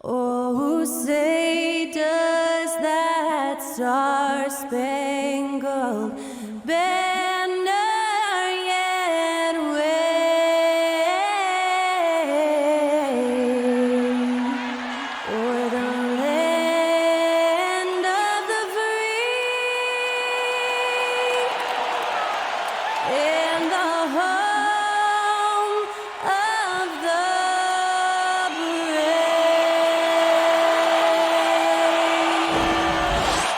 Oh, say does that star-spangled banner yet wave o'er the land of the free and the home of the brave.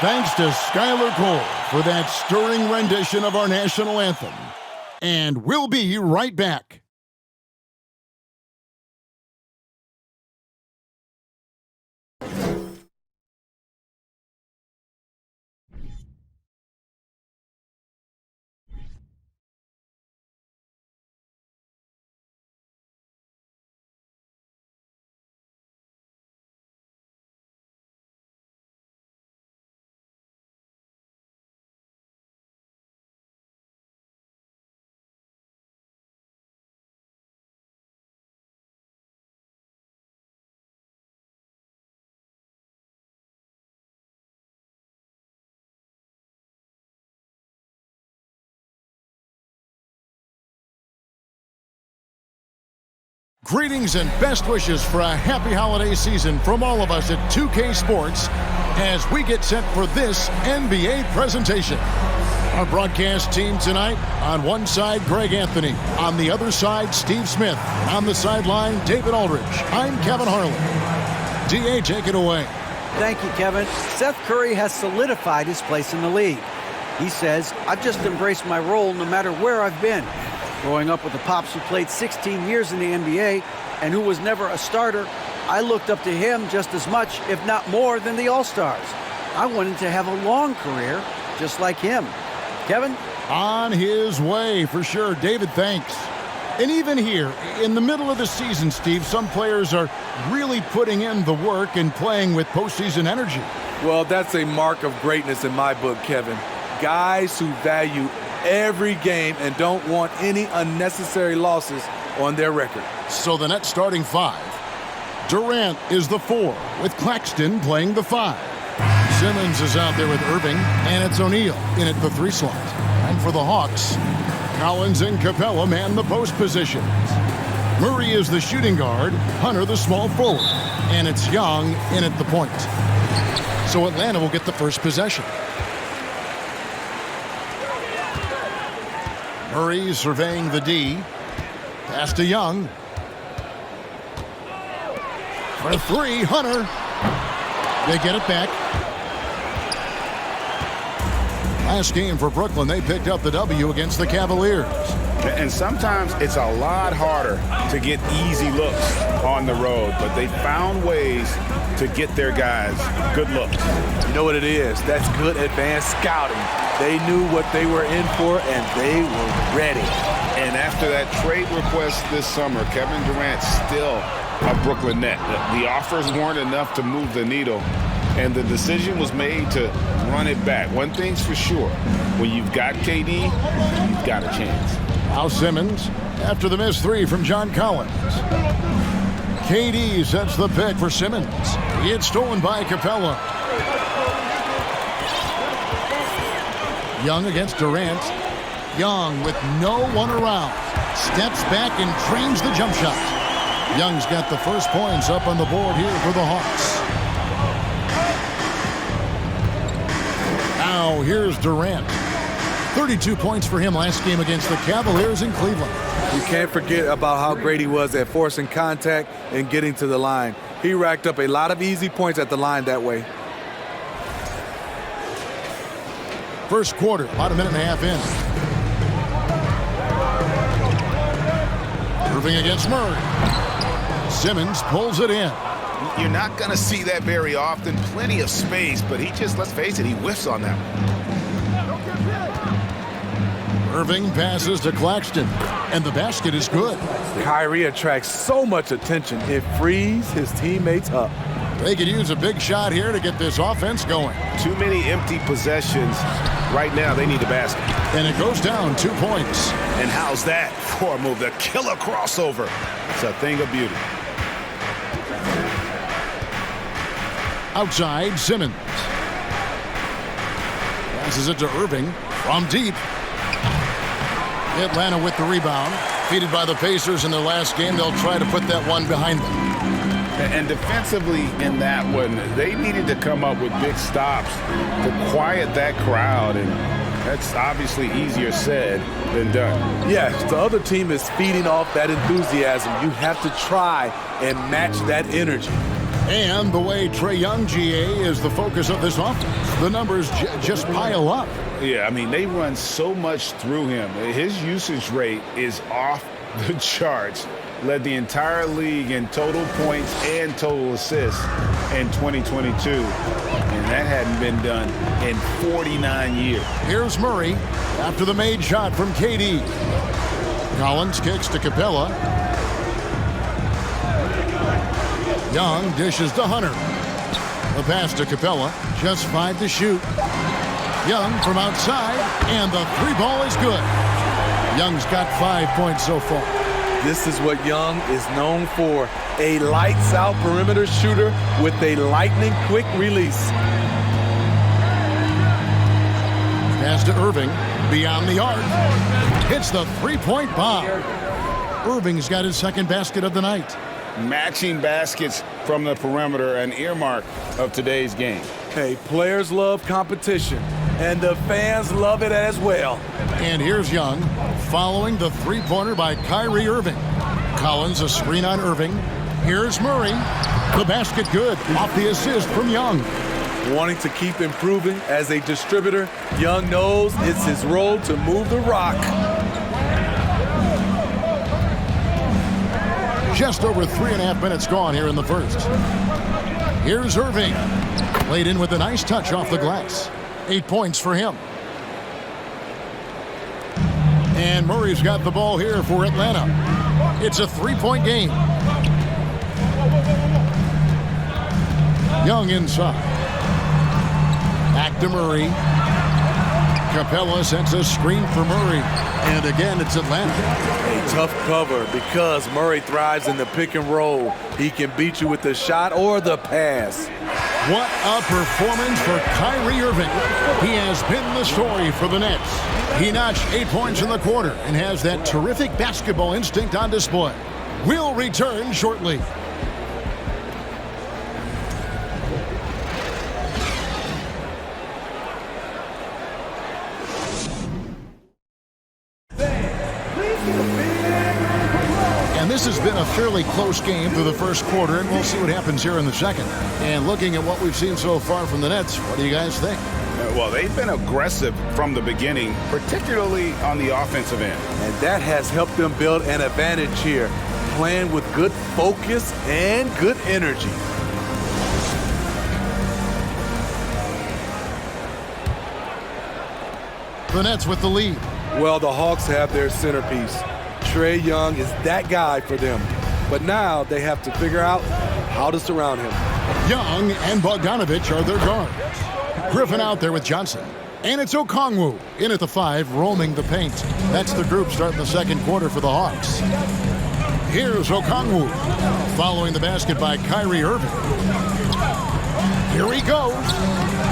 Thanks to Skylar Cole for that stirring rendition of our national anthem. And we'll be right back. Greetings and best wishes for a happy holiday season from all of us at 2K Sports as we get set for this NBA presentation. Our broadcast team tonight, on one side, Greg Anthony. On the other side, Steve Smith. On the sideline, David Aldridge. I'm Kevin Harlan. DA, take it away. Thank you, Kevin. Seth Curry has solidified his place in the league. He says, I've just embraced my role no matter where I've been. Growing up with a pops who played 16 years in the NBA and who was never a starter, I looked up to him just as much, if not more, than the All-Stars. I wanted to have a long career just like him. Kevin? On his way, for sure. David, thanks. And even here, in the middle of the season, Steve, some players are really putting in the work and playing with postseason energy. Well, that's a mark of greatness in my book, Kevin. Guys who value every game and don't want any unnecessary losses on their record. So the Nets starting five. Durant is the 4, with Claxton playing the 5. Simmons is out there with Irving, and it's O'Neal in at the 3 slot. And for the Hawks, Collins and Capella man the post positions. Murray is the shooting guard, Hunter the small forward, and it's Young in at the point. So Atlanta will get the first possession. Murray surveying the D. Pass to Young. For 3, Hunter. They get it back. Last game for Brooklyn, they picked up the W against the Cavaliers. And sometimes it's a lot harder to get easy looks on the road, but they found ways to get their guys good looks. You know what it is? That's good advanced scouting. They knew what they were in for, and they were ready. And after that trade request this summer, Kevin Durant's still a Brooklyn Net. The offers weren't enough to move the needle, and the decision was made to run it back. One thing's for sure, when you've got KD, you've got a chance. Now Simmons, after the missed 3 from John Collins. KD sets the pick for Simmons. It's stolen by Capella. Young against Durant. Young with no one around. Steps back and trains the jump shot. Young's got the first points up on the board here for the Hawks. Now here's Durant. 32 points for him last game against the Cavaliers in Cleveland. You can't forget about how great he was at forcing contact and getting to the line. He racked up a lot of easy points at the line that way. First quarter, about a minute and a half in. Irving against Murray. Simmons pulls it in. You're not going to see that very often. Plenty of space, but he just, let's face it, he whiffs on that one. Irving passes to Claxton, and the basket is good. Kyrie attracts so much attention, it frees his teammates up. They could use a big shot here to get this offense going. Too many empty possessions. Right now, they need the basket. And it goes down 2 points. And how's that for a move? The killer crossover. It's a thing of beauty. Outside, Simmons. Passes it to Irving from deep. Atlanta with the rebound. Defeated by the Pacers in their last game. They'll try to put that one behind them. And defensively in that one, they needed to come up with big stops to quiet that crowd. And that's obviously easier said than done. Yes, the other team is feeding off that enthusiasm. You have to try and match that energy. And the way Trae Young, GA, is the focus of this offense. The numbers just pile up. Yeah, I mean, they run so much through him. His usage rate is off the charts. Led the entire league in total points and total assists in 2022. And that hadn't been done in 49 years. Here's Murray after the made shot from KD. Collins kicks to Capella. Young dishes to Hunter. The pass to Capella. Just 5 to shoot. Young from outside, and the 3 ball is good. Young's got 5 points so far. This is what Young is known for, a lights-out perimeter shooter with a lightning-quick release. Pass to Irving, beyond the arc. Hits the three-point bomb. Irving's got his second basket of the night. Matching baskets from the perimeter, an earmark of today's game. Hey, players love competition, and the fans love it as well. And here's Young, following the three-pointer by Kyrie Irving. Collins, a screen on Irving. Here's Murray. The basket good, off the assist from Young. Wanting to keep improving as a distributor, Young knows it's his role to move the rock. Just over 3.5 minutes gone here in the first. Here's Irving. Laid in with a nice touch off the glass. 8 points for him. And Murray's got the ball here for Atlanta. It's a 3-point game. Young inside. Back to Murray. Capella sets a screen for Murray. And again, it's Atlanta. A tough cover because Murray thrives in the pick and roll. He can beat you with the shot or the pass. What a performance for Kyrie Irving. He has been the story for the Nets. He notched 8 points in the quarter and has that terrific basketball instinct on display. We'll return shortly. And this has been a fairly close game through the first quarter, and we'll see what happens here in the second. And looking at what we've seen so far from the Nets, what do you guys think? Well, they've been aggressive from the beginning, particularly on the offensive end. And that has helped them build an advantage here, playing with good focus and good energy. The Nets with the lead. Well, the Hawks have their centerpiece. Trae Young is that guy for them. But now they have to figure out how to surround him. Young and Bogdanovich are their guards. Griffin out there with Johnson. And it's Okongwu in at the 5, roaming the paint. That's the group starting the second quarter for the Hawks. Here's Okongwu, following the basket by Kyrie Irving. Here he goes.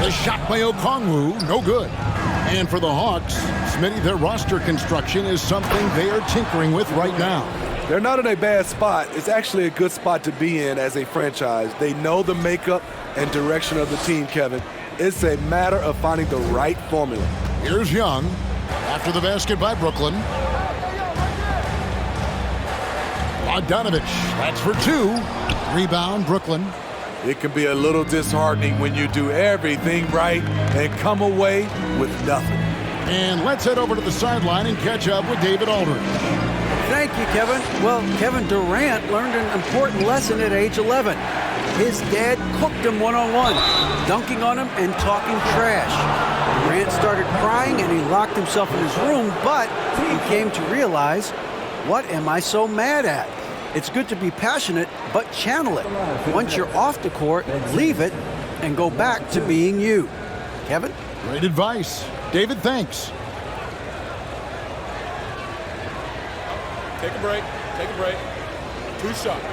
The shot by Okongwu, no good. And for the Hawks, Smitty, their roster construction is something they are tinkering with right now. They're not in a bad spot. It's actually a good spot to be in as a franchise. They know the makeup and direction of the team, Kevin. It's a matter of finding the right formula. Here's Young, after the basket by Brooklyn. Bogdanovich, that's for 2. Rebound, Brooklyn. It can be a little disheartening when you do everything right and come away with nothing. And let's head over to the sideline and catch up with David Aldridge. Thank you, Kevin. Well, Kevin Durant learned an important lesson at age 11. His dad cooked him one-on-one, dunking on him and talking trash. Durant started crying and he locked himself in his room, but he came to realize, what am I so mad at? It's good to be passionate, but channel it. Once you're off the court, leave it and go back to being you. Kevin? Great advice. David, thanks. Take a break. Take a break. 2 shots.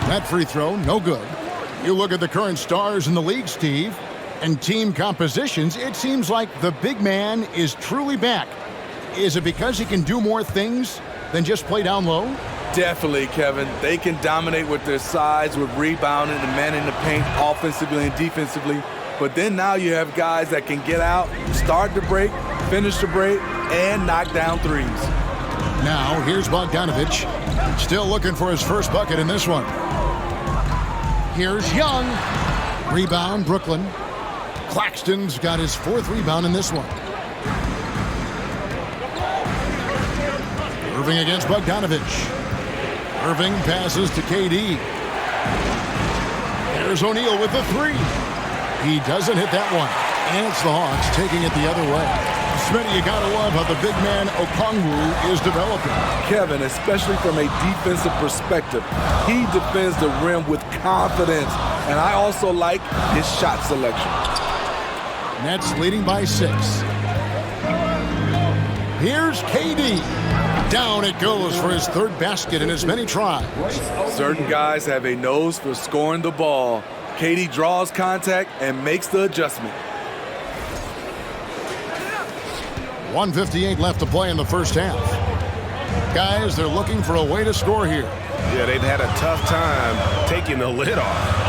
That free throw, no good. You look at the current stars in the league, Steve, and team compositions, it seems like the big man is truly back. Is it because he can do more things than just play down low? Definitely, Kevin. They can dominate with their size, with rebounding and manning the paint offensively and defensively. But then now you have guys that can get out, start the break, finish the break, and knock down threes. Now, here's Bogdanovich. Still looking for his first bucket in this one. Here's Young. Rebound, Brooklyn. Claxton's got his fourth rebound in this one. Irving against Bogdanovich. Irving passes to KD. There's O'Neal with the three. He doesn't hit that one. And it's the Hawks taking it the other way. Smitty, you gotta love how the big man Okongwu is developing. Kevin, especially from a defensive perspective, he defends the rim with confidence. And I also like his shot selection. Nets leading by 6. Here's KD. Down it goes for his third basket in as many tries. Certain guys have a nose for scoring the ball. KD draws contact and makes the adjustment. 1:58 left to play in the first half. Guys, they're looking for a way to score here. Yeah, they've had a tough time taking the lid off.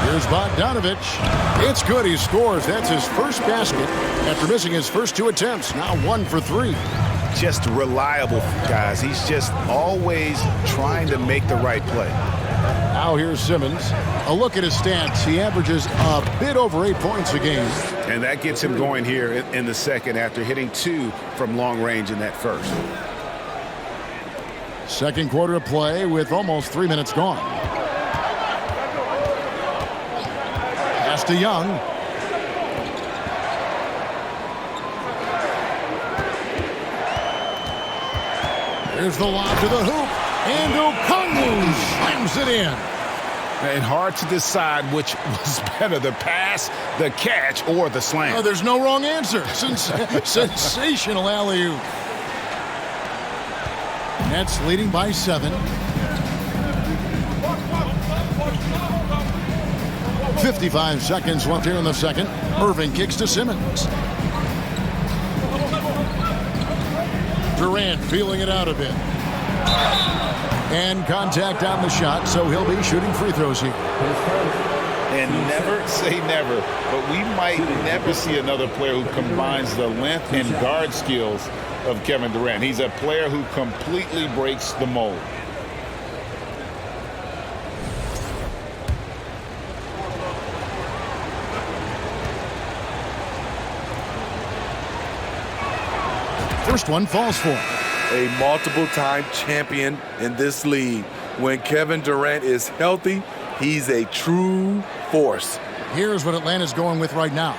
Here's Bogdanovich. It's good. He scores. That's his first basket after missing his first 2 attempts. Now 1 for 3. Just reliable, guys. He's just always trying to make the right play. Now here's Simmons. A look at his stats. He averages a bit over 8 points a game. And that gets him going here in the second after hitting 2 from long range in that first. Second quarter of play with almost 3 minutes gone. Pass to Young. Here's the lob to the hoop. And Okongwu slams it in. And hard to decide which was better, the pass, the catch, or the slam. Oh, there's no wrong answer. Sensational alley-oop. Nets leading by 7. 55 seconds left here in the second. Irving kicks to Simmons. Durant feeling it out a bit. And contact on the shot, so he'll be shooting free throws here. And never say never, but we might never see another player who combines the length and guard skills of Kevin Durant. He's a player who completely breaks the mold. First one falls for him. A multiple-time champion in this league. When Kevin Durant is healthy, he's a true force. Here's what Atlanta's going with right now.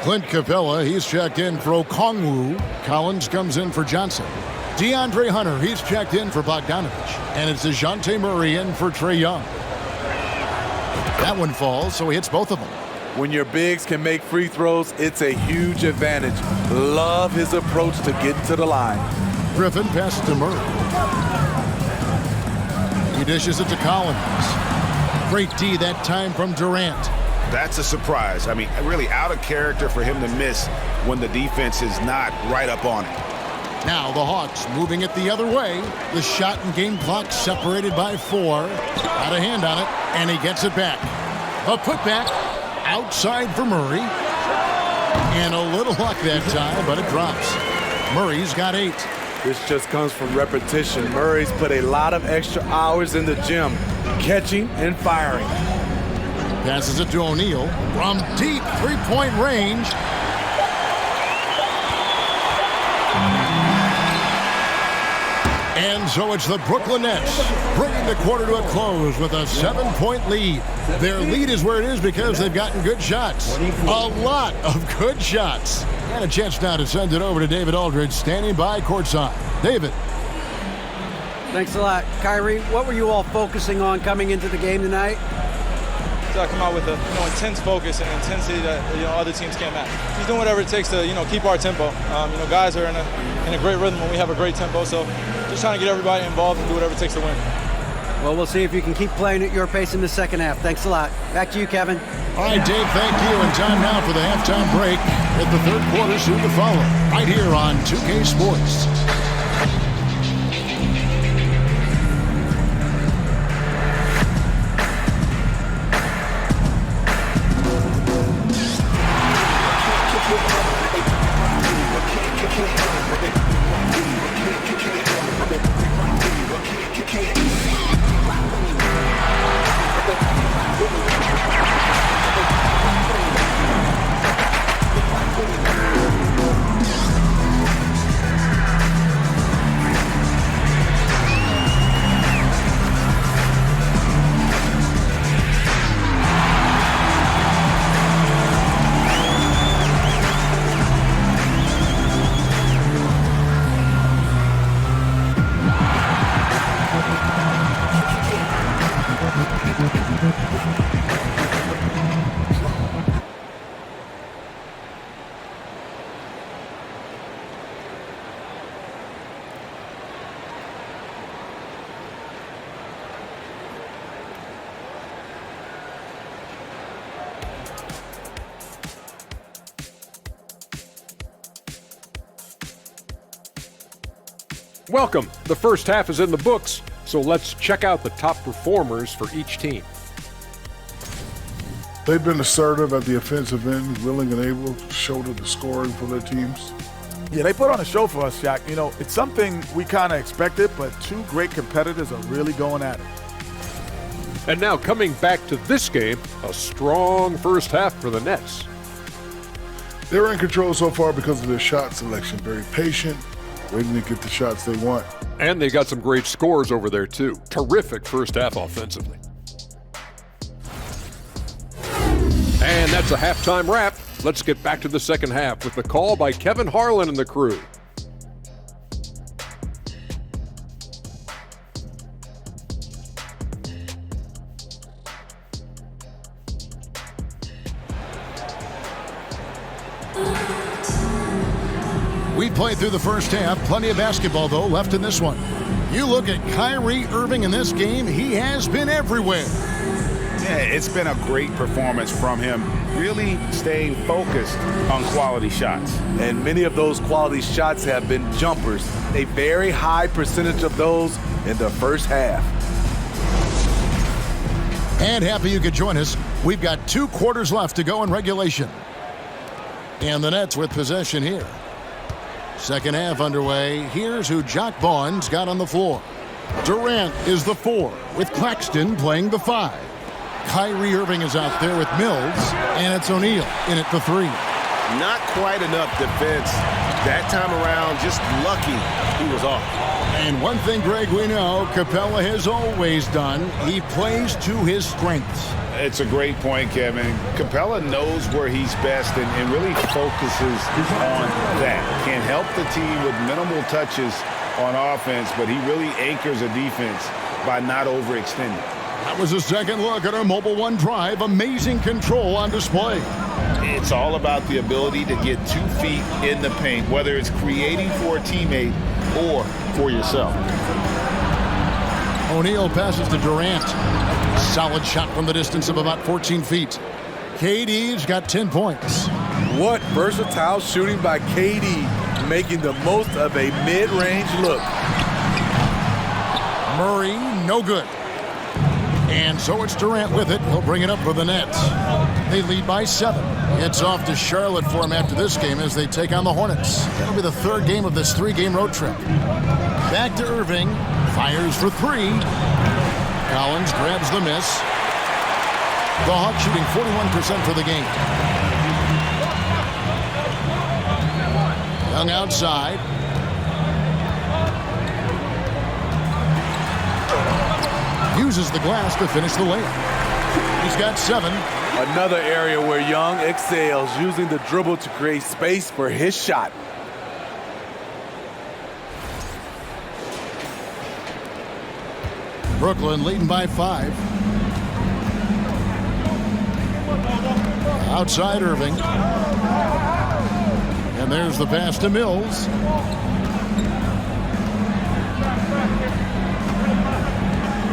Clint Capella, he's checked in for Okongwu. Collins comes in for Johnson. DeAndre Hunter, he's checked in for Bogdanovich. And it's DeJounte Murray in for Trae Young. That one falls, so he hits both of them. When your bigs can make free throws, it's a huge advantage. Love his approach to get to the line. Griffin passes to Murray. He dishes it to Collins. Great D that time from Durant. That's a surprise. I mean, really out of character for him to miss when the defense is not right up on it. Now the Hawks moving it the other way. The shot and game clock separated by 4. Got a hand on it, and he gets it back. A putback outside for Murray. And a little luck that time, but it drops. Murray's got 8. This just comes from repetition. Murray's put a lot of extra hours in the gym, catching and firing. Passes it to O'Neal from deep three-point range. And so it's the Brooklyn Nets bringing the quarter to a close with a 7-point lead. Their lead is where it is because they've gotten good shots. A lot of good shots. And a chance now to send it over to David Aldridge, standing by courtside. David. Thanks a lot. Kyrie, what were you all focusing on coming into the game tonight? to come out with a intense focus and intensity that other teams can't match. He's doing whatever it takes to keep our tempo. Guys are in a great rhythm when we have a great tempo. So just trying to get everybody involved and do whatever it takes to win. Well, we'll see if you can keep playing at your pace in the second half. Thanks a lot. Back to you, Kevin. All right, Dave, thank you. And time now for the halftime break. With the third quarter soon to follow, right here on 2K Sports. Welcome. The first half is in the books, so let's check out the top performers for each team. They've been assertive at the offensive end, willing and able to shoulder the scoring for their teams. Yeah, they put on a show for us, Shaq. It's something we kind of expected, but two great competitors are really going at it. And now coming back to this game, a strong first half for the Nets. They're in control so far because of their shot selection. Very patient, waiting to get the shots they want. And they got some great scores over there, too. Terrific first half offensively. And that's a halftime wrap. Let's get back to the second half with the call by Kevin Harlan and the crew. We played through the first half. Plenty of basketball, though, left in this one. You look at Kyrie Irving in this game, he has been everywhere. Yeah, it's been a great performance from him, really staying focused on quality shots. And many of those quality shots have been jumpers. A very high percentage of those in the first half. And happy you could join us. We've got 2 quarters left to go in regulation. And the Nets with possession here. Second half underway. Here's who Jock Vaughn's got on the floor. Durant is the 4, with Claxton playing the 5. Kyrie Irving is out there with Mills, and it's O'Neal in at the 3. Not quite enough defense that time around. Just lucky he was off. And one thing, Greg, we know Capella has always done. He plays to his strengths. It's a great point, Kevin. Capella knows where he's best and really focuses on that. Can help the team with minimal touches on offense, but he really anchors a defense by not overextending. That was a second look at our Mobile One drive. Amazing control on display. It's all about the ability to get 2 feet in the paint, whether it's creating for a teammate or for yourself. O'Neal passes to Durant. Solid shot from the distance of about 14 feet. KD's got 10 points. What versatile shooting by KD, making the most of a mid-range look. Murray, no good. And so it's Durant with it. He'll bring it up for the Nets. They lead by 7. It's off to Charlotte for him after this game as they take on the Hornets. That'll be the 3rd game of this 3-game road trip. Back to Irving. Fires for 3. Collins grabs the miss. The Hawks shooting 41% for the game. Young outside. Uses the glass to finish the layup. He's got 7. Another area where Young excels, using the dribble to create space for his shot. Brooklyn leading by 5. Outside Irving. And there's the pass to Mills.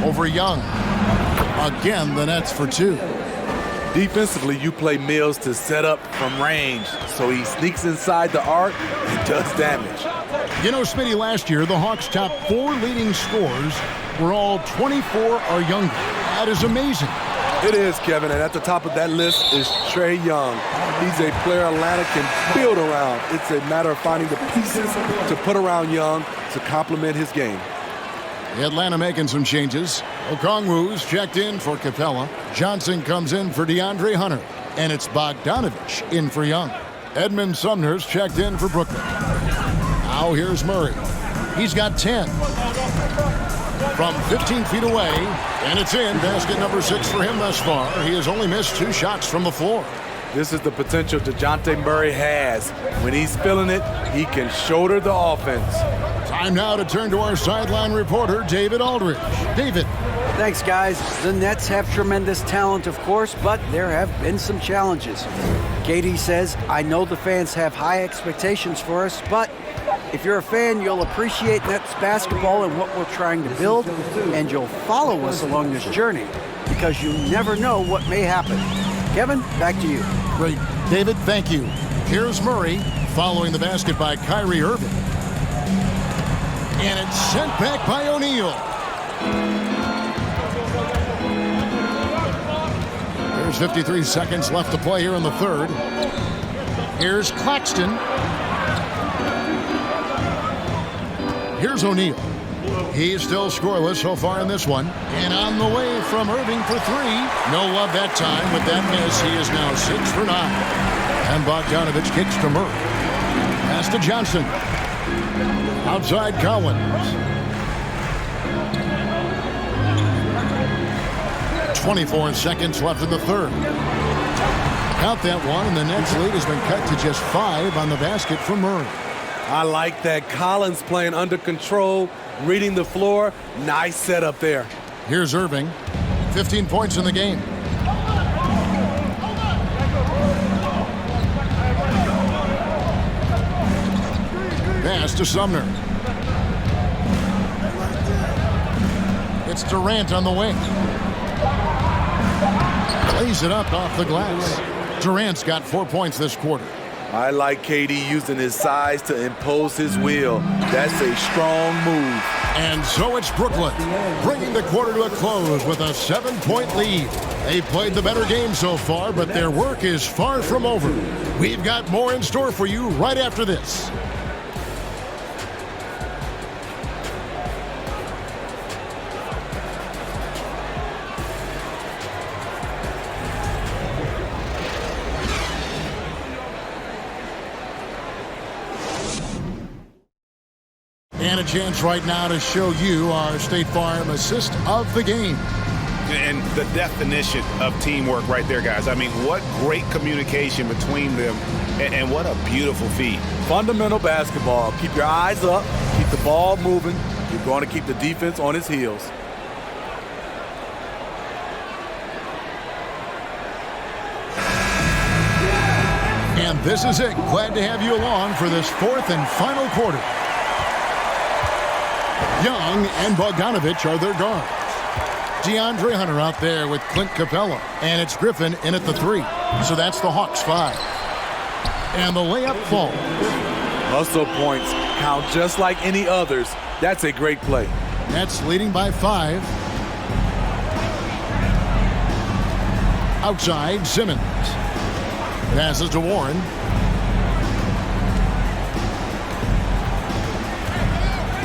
Over Young. Again, the Nets for two. Defensively, you play Mills to set up from range, so he sneaks inside the arc and does damage. You know, Smitty, last year, the Hawks' top 4 leading scorers were all 24 or younger. That is amazing. It is, Kevin, and at the top of that list is Trae Young. He's a player Atlanta can build around. It's a matter of finding the pieces to put around Young to complement his game. Atlanta making some changes. Okongwu's checked in for Capella. Johnson comes in for DeAndre Hunter. And it's Bogdanovich in for Young. Edmund Sumner's checked in for Brooklyn. Now here's Murray. He's got 10. From 15 feet away, and it's in. Basket number 6 for him thus far. He has only missed 2 shots from the floor. This is the potential DeJounte Murray has. When he's feeling it, he can shoulder the offense. Time now to turn to our sideline reporter, David Aldridge. David. Thanks, guys. The Nets have tremendous talent, of course, but there have been some challenges. Katie says, I know the fans have high expectations for us, but if you're a fan, you'll appreciate Nets basketball and what we're trying to build, and you'll follow us along this journey because you never know what may happen. Kevin, back to you. Great. David, thank you. Here's Murray following the basket by Kyrie Irving. And it's sent back by O'Neal. There's 53 seconds left to play here in the third. Here's Claxton. Here's O'Neal. He's still scoreless so far in this one. And on the way from Irving for 3. No love that time. With that miss, he is now 6 for 9. And Bogdanovich kicks to Murray. Pass to Johnson. Outside Collins. 24 seconds left in the third. Count that one, and the Nets lead has been cut to just 5 on the basket for Murray. I like that. Collins playing under control, reading the floor. Nice setup there. Here's Irving. 15 points in the game. Pass to Sumner. It's Durant on the wing. Lays it up off the glass. Durant's got 4 points this quarter. I like KD using his size to impose his will. That's a strong move. And so it's Brooklyn, bringing the quarter to a close with a 7-point lead. They played the better game so far, but their work is far from over. We've got more in store for you right after this. And a chance right now to show you our State Farm assist of the game. And the definition of teamwork right there, guys. I mean, what great communication between them, and what a beautiful feed. Fundamental basketball. Keep your eyes up. Keep the ball moving. You're going to keep the defense on its heels. And this is it. Glad to have you along for this 4th and final quarter. Young and Bogdanovich are their guards. DeAndre Hunter out there with Clint Capella. And it's Griffin in at the 3. So that's the Hawks 5. And the layup falls. Hustle points count just like any others. That's a great play. Nets leading by 5. Outside, Simmons. Passes to Warren.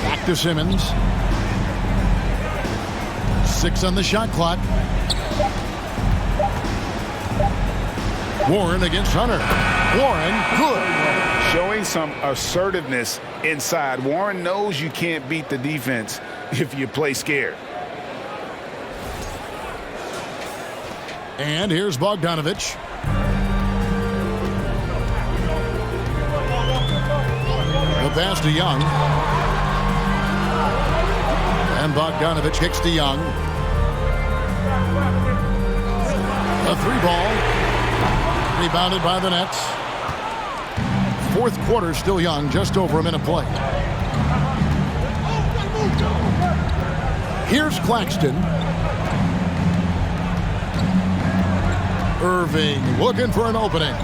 Back to Simmons. 6 on the shot clock. Warren against Hunter. Warren, good. Showing some assertiveness inside. Warren knows you can't beat the defense if you play scared. And here's Bogdanovich. The pass to Young. And Bogdanovich kicks to Young. A 3 ball. Rebounded by the Nets. Fourth quarter still young, just over a minute play. Here's Claxton. Irving looking for an opening.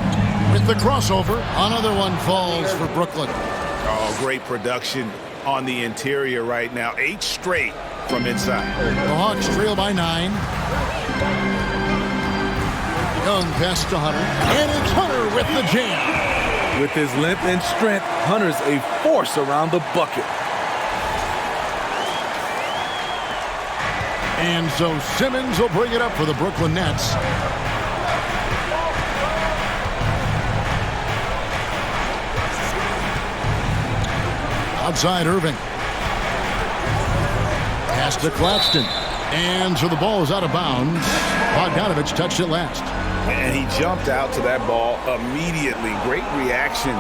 With the crossover, another one falls for Brooklyn. Oh, great production on the interior right now. 8 straight from inside. The Hawks trail by 9. Young pass to Hunter. And it's Hunter with the jam. With his length and strength, Hunter's a force around the bucket. And so Simmons will bring it up for the Brooklyn Nets. Outside Irving. Pass to Claxton. And so the ball is out of bounds. Bogdanovich touched it last. And he jumped out to that ball immediately. Great reaction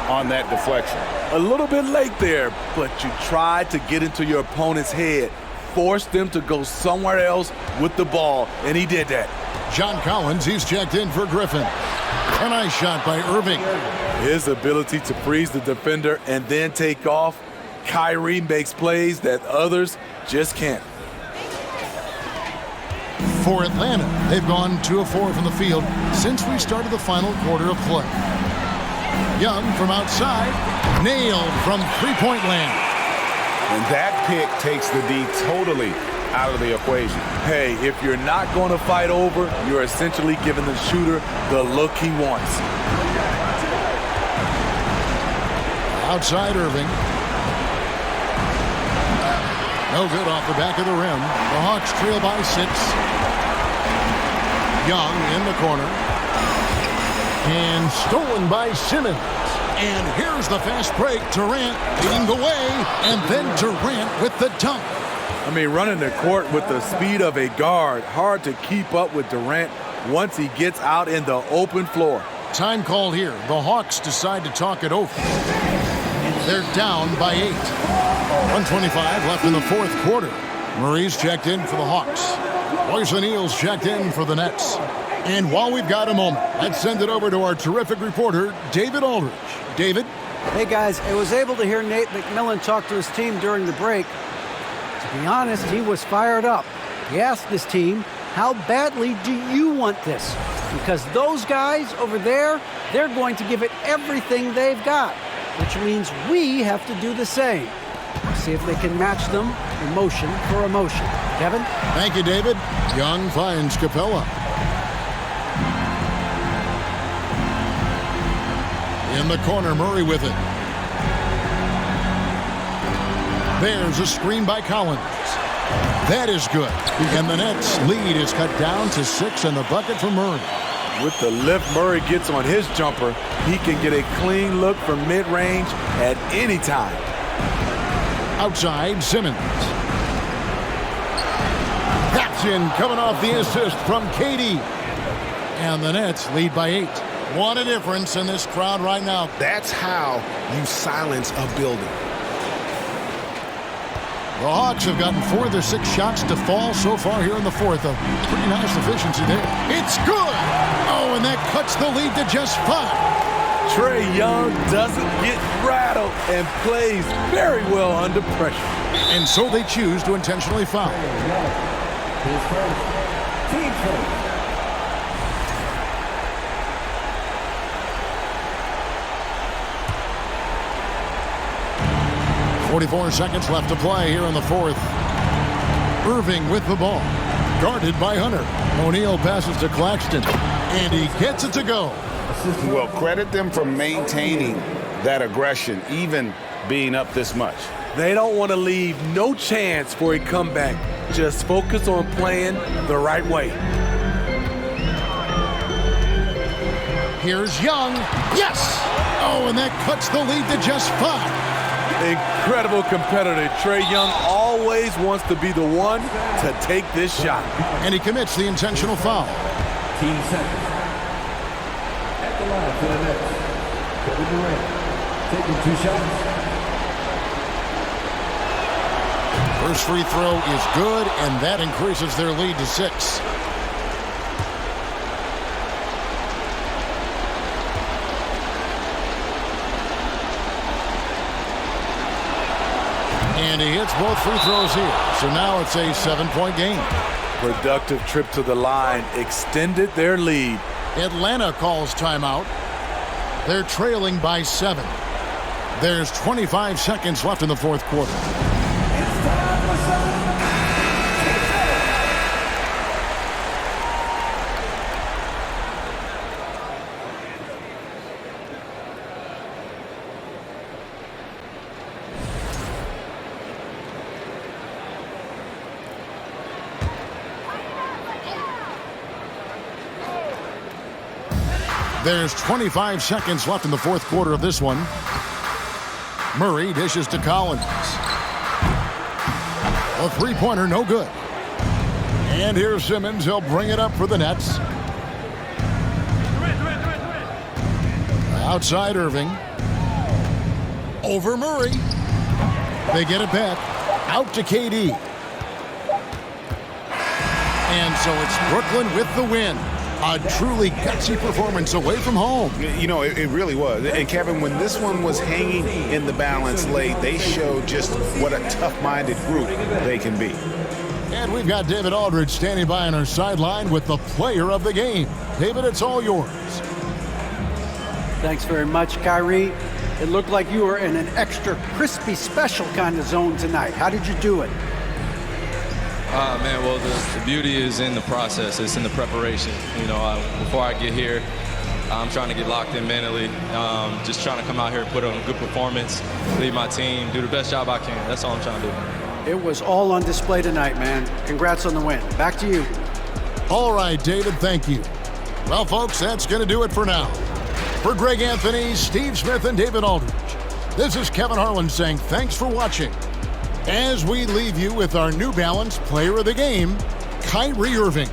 on that deflection. A little bit late there, but you tried to get into your opponent's head. Force them to go somewhere else with the ball, and he did that. John Collins, he's checked in for Griffin. A nice shot by Irving. His ability to freeze the defender and then take off. Kyrie makes plays that others just can't. For Atlanta, they've gone 2 of 4 from the field since we started the final quarter of play. Young from outside, nailed from three-point land. And that pick takes the D totally out of the equation. Hey, if you're not going to fight over, you're essentially giving the shooter the look he wants. Outside Irving. No good off the back of the rim. The Hawks trail by 6. Young in the corner. And stolen by Simmons. And here's the fast break. Durant leading the way. And then Durant with the dunk. I mean, running the court with the speed of a guard. Hard to keep up with Durant once he gets out in the open floor. Time called here. The Hawks decide to talk it over. They're down by 8. 1:25 left in the fourth quarter. Murray's checked in for the Hawks. Royce O'Neal's checked in for the Nets. And while we've got a moment, let's send it over to our terrific reporter, David Aldridge. David? Hey, guys, I was able to hear Nate McMillan talk to his team during the break. To be honest, he was fired up. He asked his team, how badly do you want this? Because those guys over there, they're going to give it everything they've got, which means we have to do the same. See if they can match them emotion for emotion. Kevin? Thank you, David. Young finds Capella. In the corner, Murray with it. There's a screen by Collins. That is good. And the Nets' lead is cut down to 6 and the bucket for Murray. With the lift Murray gets on his jumper, he can get a clean look from mid-range at any time. Outside, Simmons. That's in, coming off the assist from KD. And the Nets lead by 8. What a difference in this crowd right now. That's how you silence a building. The Hawks have gotten 4 of their 6 shots to fall so far here in the fourth. A pretty nice efficiency there. It's good! Oh, and that cuts the lead to just 5. Trae Young doesn't get rattled and plays very well under pressure. And so they choose to intentionally foul. Team first. 44 seconds left to play here in the fourth. Irving with the ball. Guarded by Hunter. O'Neal passes to Claxton. And he gets it to go. Well, credit them for maintaining that aggression, even being up this much. They don't want to leave no chance for a comeback. Just focus on playing the right way. Here's Young. Yes! Oh, and that cuts the lead to just 5. Incredible competitor. Trae Young always wants to be the one to take this shot. And he commits the intentional foul. Team second. At the line for the Nets. Kevin Durant taking 2 shots. First free throw is good, and that increases their lead to 6. he hits both free throws here. So now it's a 7-point game. Productive trip to the line extended their lead. Atlanta calls timeout. They're trailing by 7. There's 25 seconds left in the fourth quarter. There's 25 seconds left in the fourth quarter of this one. Murray dishes to Collins. A three-pointer, no good. And here's Simmons. He'll bring it up for the Nets. Outside Irving. Over Murray. They get it back. Out to KD. And so it's Brooklyn with the win. A truly gutsy performance away from home. You know, it really was. And Kevin, when this one was hanging in the balance late, they showed just what a tough-minded group they can be. And we've got David Aldridge standing by on our sideline with the player of the game. David, it's all yours. Thanks very much, Kyrie. It looked like you were in an extra crispy special kind of zone tonight. How did you do it? Man, well, the beauty is in the process. It's in the preparation. You know, before I get here, I'm trying to get locked in mentally. Just trying to come out here and put on a good performance, lead my team, do the best job I can. That's all I'm trying to do. It was all on display tonight, man. Congrats on the win. Back to you. All right, David, thank you. Well, folks, that's going to do it for now. For Greg Anthony, Steve Smith, and David Aldridge, this is Kevin Harlan saying thanks for watching. As we leave you with our New Balance Player of the Game, Kyrie Irving.